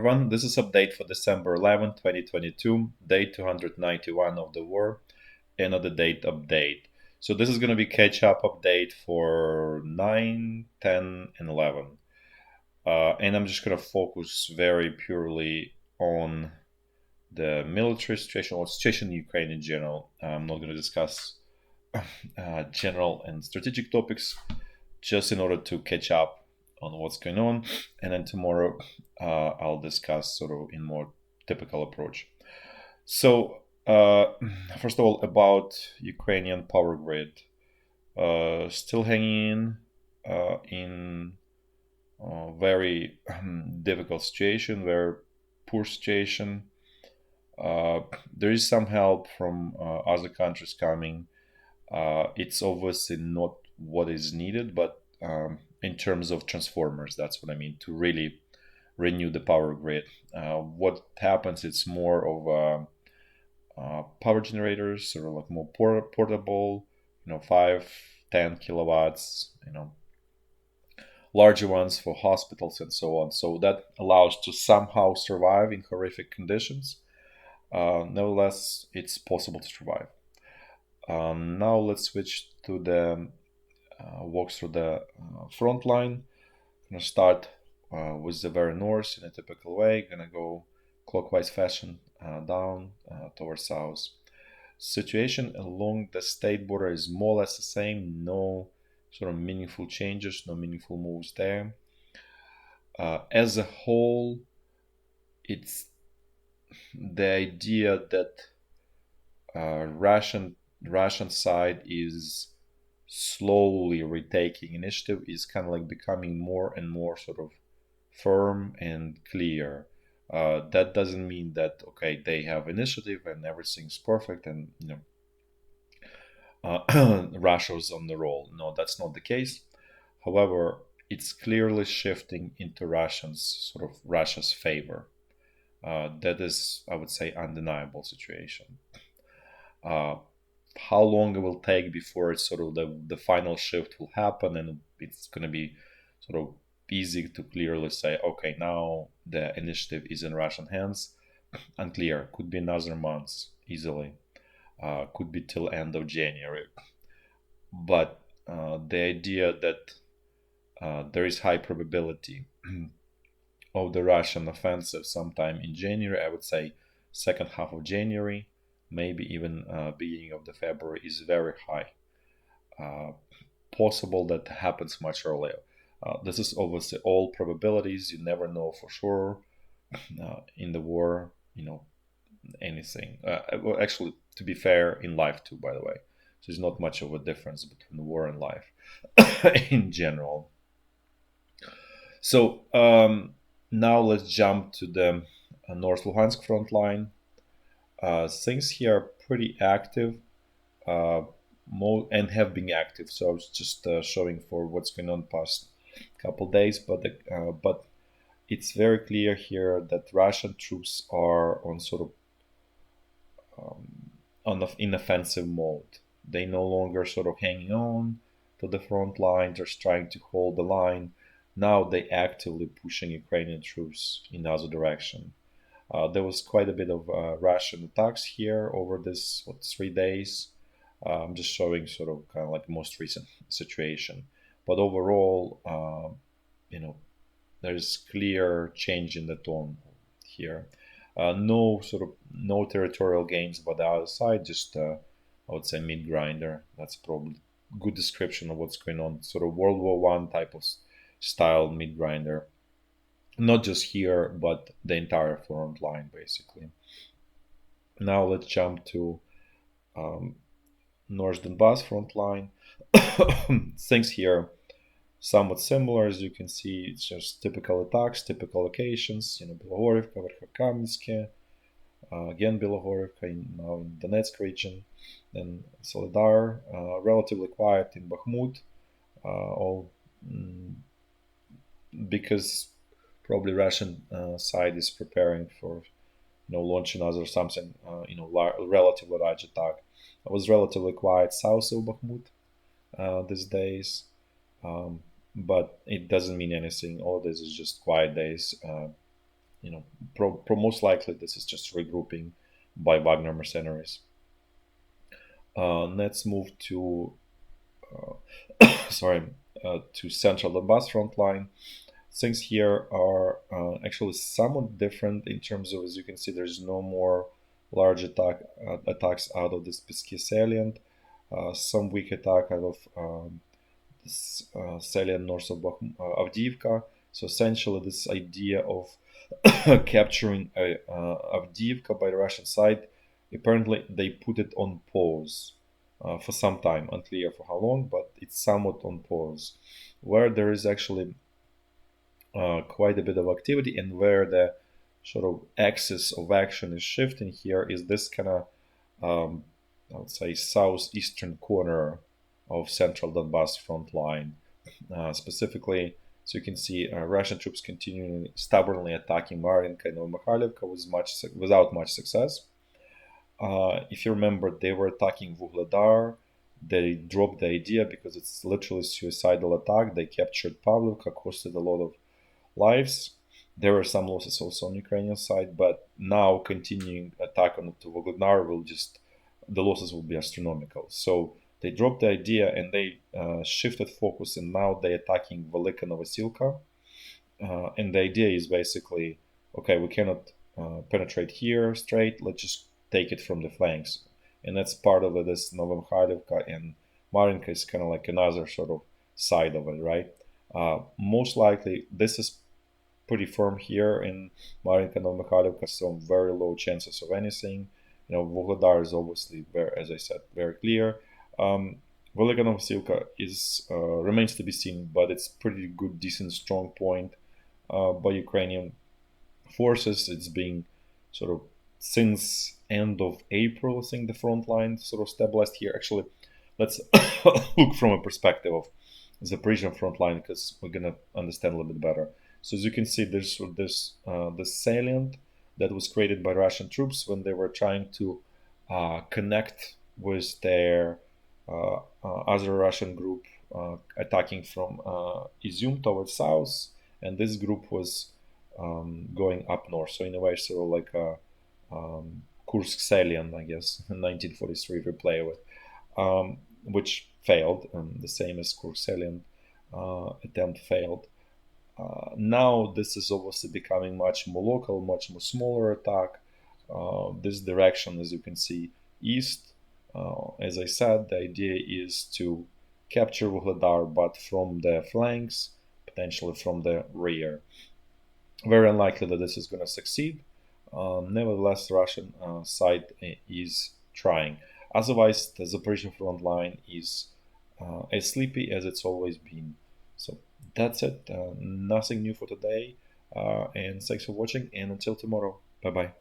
Everyone, this is update for December 11th, 2022, day 291 of the war, and of the date update. So this is going to be catch-up update for 9, 10, and 11. And I'm just going to focus very purely on the military situation or situation in Ukraine in general. I'm not going to discuss general and strategic topics just in order to catch up on what's going on. And then tomorrow I'll discuss sort of in more typical approach. So first of all, about Ukrainian power grid, still hanging in very difficult situation, very poor situation. There is some help from other countries coming. It's obviously not what is needed, but in terms of transformers, that's what I mean, to really renew the power grid. What happens, it's more of power generators, sort of like more portable, 5, 10 kilowatts, larger ones for hospitals and so on. So that allows to somehow survive in horrific conditions. Nevertheless, it's possible to survive. Now let's switch to the walk through the front line. I'm gonna start with the very north in a typical way. Gonna go clockwise fashion down towards south. Situation along the state border is more or less the same. No sort of meaningful changes, no meaningful moves there. As a whole, it's the idea that Russian side is slowly retaking initiative, is kind of like becoming more and more sort of firm and clear. That doesn't mean that okay they have initiative and everything's perfect and Russia's on the roll. No, that's not the case. However, it's clearly shifting into Russia's favor. That is, I would say, undeniable situation. Uh, how long it will take before it's sort of the final shift will happen and it's going to be sort of easy to clearly say, okay, now the initiative is in Russian hands. Unclear. Could be another month easily. Could be till end of January. But the idea that there is high probability of the Russian offensive sometime in January, I would say second half of January, maybe even beginning of the February, is very high. Possible that happens much earlier. This is obviously all probabilities. You never know for sure in the war. Anything. Well, actually, to be fair, in life too. By the way, so there's not much of a difference between war and life in general. So now let's jump to the North Luhansk front line. Things here are pretty active uh, and have been active. So I was just showing for what's going on past couple days, but it's very clear here that Russian troops are on sort of in offensive mode. They no longer sort of hanging on to the front line, just trying to hold the line. Now they actively pushing Ukrainian troops in the other direction. There was quite a bit of Russian attacks here over this 3 days. I'm just showing sort of kind of like most recent situation, but overall, there's clear change in the tone here. No territorial gains by the other side, just I would say mid grinder. That's probably good description of what's going on. Sort of World War One type of style mid grinder, not just here but the entire front line basically. Now let's jump to um, North Donbass front line. Things here somewhat similar, as you can see. It's just typical attacks, typical locations. Bilogorivka, Verkhovkamensk, again Bilogorivka, now in Donetsk region, then Solidar, relatively quiet in Bakhmut, all because probably Russian side is preparing for launch another something relatively large attack. It was relatively quiet south of Bakhmut these days, but it doesn't mean anything. All this is just quiet days. most likely this is just regrouping by Wagner mercenaries. Let's move to sorry to central Donbass front line. Things here are actually somewhat different in terms of, as you can see, there's no more large attacks out of this Pisky salient. Some weak attack out of this salient north of Avdiivka. So essentially, this idea of capturing Avdiivka by the Russian side, apparently they put it on pause for some time, unclear for how long, but it's somewhat on pause, where there is actually quite a bit of activity, and where the sort of axis of action is shifting here is this kind of, I would say, southeastern corner of central Donbass front line. Specifically, so you can see Russian troops continuing stubbornly attacking Marinka and Novomykhailivka without much success. If you remember, they were attacking Vuhledar. They dropped the idea because it's literally suicidal attack. They captured Pavlovka, costed a lot of lives. There were some losses also on Ukrainian side, but now continuing attack on to Vuhledar will just, the losses will be astronomical. So they dropped the idea and they shifted focus, and now they're attacking Velika Novosilka. And the idea is basically, okay, we cannot penetrate here straight, let's just take it from the flanks. And that's part of it. This Novomykhailivka and Marinka is kind of like another sort of side of it, right? Most likely, this is pretty firm here in Marinka Novomykhailivka, so very low chances of anything. Vuhledar is obviously very, as I said, very clear. Velika Novosilka is remains to be seen, but it's pretty good, decent, strong point by Ukrainian forces. It's being sort of since end of April, I think the front line sort of stabilized here. Actually, let's look from a perspective of the Zaporizhya front line, because we're gonna understand a little bit better. So as you can see, there's this salient that was created by Russian troops when they were trying to connect with their other Russian group attacking from Izum towards south, and this group was going up north. So in a way, sort of like a Kursk salient, I guess, in 1943 we play with, which failed, the same as Kursk salient attempt failed. Now this is obviously becoming much more local, much more smaller attack. This direction, as you can see, east. As I said, the idea is to capture Vuhledar, but from the flanks, potentially from the rear. Very unlikely that this is going to succeed. Nevertheless, the Russian side is trying. Otherwise, the Zaporizhia front line is as sleepy as it's always been. So that's it. Nothing new for today. And thanks for watching. And until tomorrow. Bye bye.